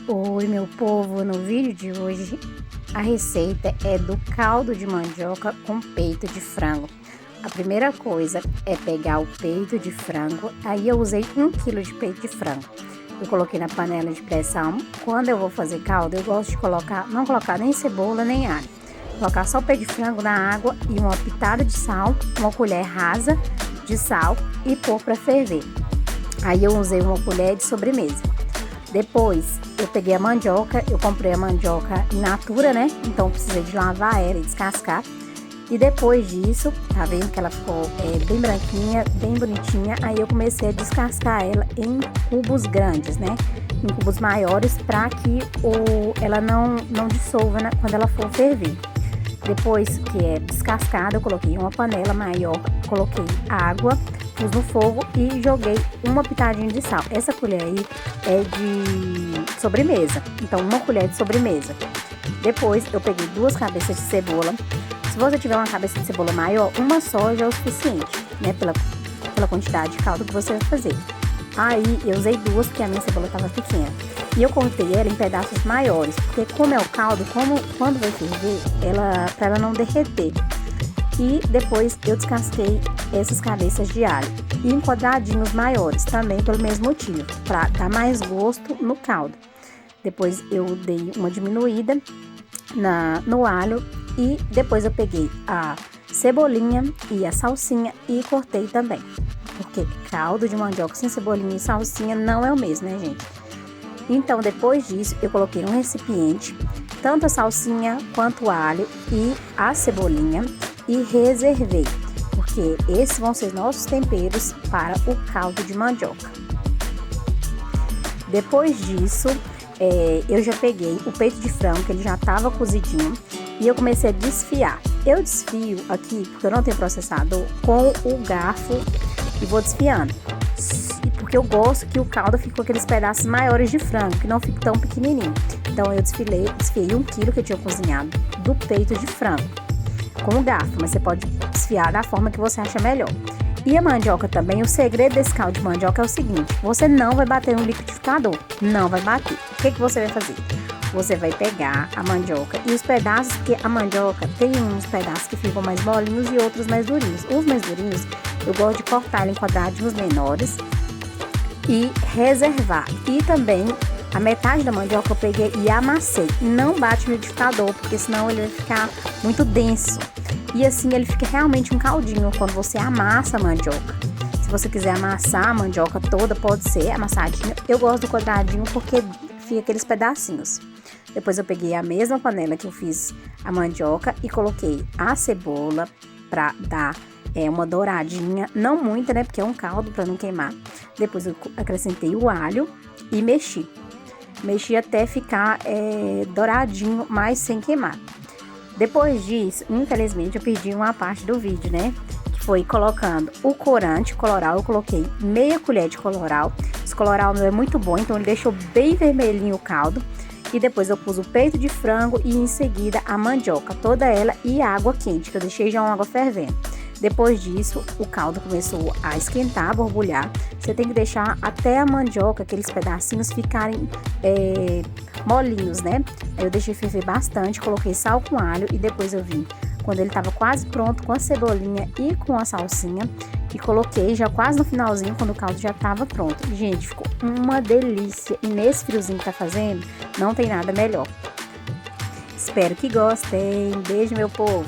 Oi, meu povo, no vídeo de hoje a receita é do caldo de mandioca com peito de frango. A primeira coisa é pegar o peito de frango, aí eu usei 1 kg de peito de frango. Eu coloquei na panela de pressão. Quando eu vou fazer caldo, eu gosto de não colocar nem cebola nem alho. Colocar só o peito de frango na água e uma pitada de sal, uma colher rasa de sal e pôr para ferver. Aí eu usei uma colher de sobremesa. Depois eu peguei a mandioca, eu comprei a mandioca in natura, né? Então eu precisei de lavar ela e descascar. E depois disso, tá vendo que ela ficou bem branquinha, bem bonitinha. Aí eu comecei a descascar ela em cubos grandes, né? Em cubos maiores, para que ela não dissolva, né, quando ela for ferver. Depois que é descascada, eu coloquei uma panela maior, coloquei água, pus no fogo e joguei uma pitadinha de sal. Essa colher aí é de sobremesa, então uma colher de sobremesa. Depois eu peguei 2 cabeças de cebola. Se você tiver uma cabeça de cebola maior, uma só já é o suficiente, né? Pela quantidade de caldo que você vai fazer. Aí eu usei 2 porque a minha cebola estava pequena. E eu cortei ela em pedaços maiores, porque como é o caldo, quando vai ferver, para ela não derreter. E depois eu descasquei essas cabeças de alho em quadradinhos maiores, também pelo mesmo motivo, para dar mais gosto no caldo. Depois eu dei uma diminuída no alho e depois eu peguei a cebolinha e a salsinha e cortei também. Porque caldo de mandioca sem cebolinha e salsinha não é o mesmo, né, gente? Então, depois disso, eu coloquei um recipiente, tanto a salsinha quanto o alho e a cebolinha e reservei, porque esses vão ser nossos temperos para o caldo de mandioca. Depois disso, eu já peguei o peito de frango, que ele já estava cozidinho, e eu comecei a desfiar. Eu desfio aqui, porque eu não tenho processador, com o garfo e vou desfiando. Porque eu gosto que o caldo fique com aqueles pedaços maiores de frango, que não fique tão pequenininho. Então eu desfiei 1 kg que eu tinha cozinhado do peito de frango com o garfo, mas você pode desfiar da forma que você acha melhor. E a mandioca também, o segredo desse caldo de mandioca é o seguinte: você não vai bater no liquidificador, não vai bater. O que você vai fazer? Você vai pegar a mandioca e os pedaços, que a mandioca tem uns pedaços que ficam mais molinhos e outros mais durinhos. Os mais durinhos eu gosto de cortar em quadradinhos menores e reservar. E também a metade da mandioca eu peguei e amassei. Não bate no liquidificador, porque senão ele vai ficar muito denso. E assim ele fica realmente um caldinho quando você amassa a mandioca. Se você quiser amassar a mandioca toda, pode ser amassadinha. Eu gosto do quadradinho porque fica aqueles pedacinhos. Depois eu peguei a mesma panela que eu fiz a mandioca e coloquei a cebola para dar uma douradinha, não muita, né, porque é um caldo para não queimar. Depois eu acrescentei o alho e mexi até ficar douradinho, mas sem queimar. Depois disso, infelizmente eu perdi uma parte do vídeo, né, que foi colocando o corante coloral. Eu coloquei meia colher de coloral. Esse coloral meu é muito bom, então ele deixou bem vermelhinho o caldo. E depois eu pus o peito de frango e em seguida a mandioca, toda ela, e água quente, que eu deixei já uma água fervendo. Depois disso, o caldo começou a esquentar, a borbulhar. Você tem que deixar até a mandioca, aqueles pedacinhos, ficarem molinhos, né? Aí eu deixei ferver bastante, coloquei sal com alho e depois eu vim, quando ele estava quase pronto, com a cebolinha e com a salsinha, e coloquei já quase no finalzinho, quando o caldo já estava pronto. Gente, ficou uma delícia. E nesse friozinho que tá fazendo, não tem nada melhor. Espero que gostem. Beijo, meu povo!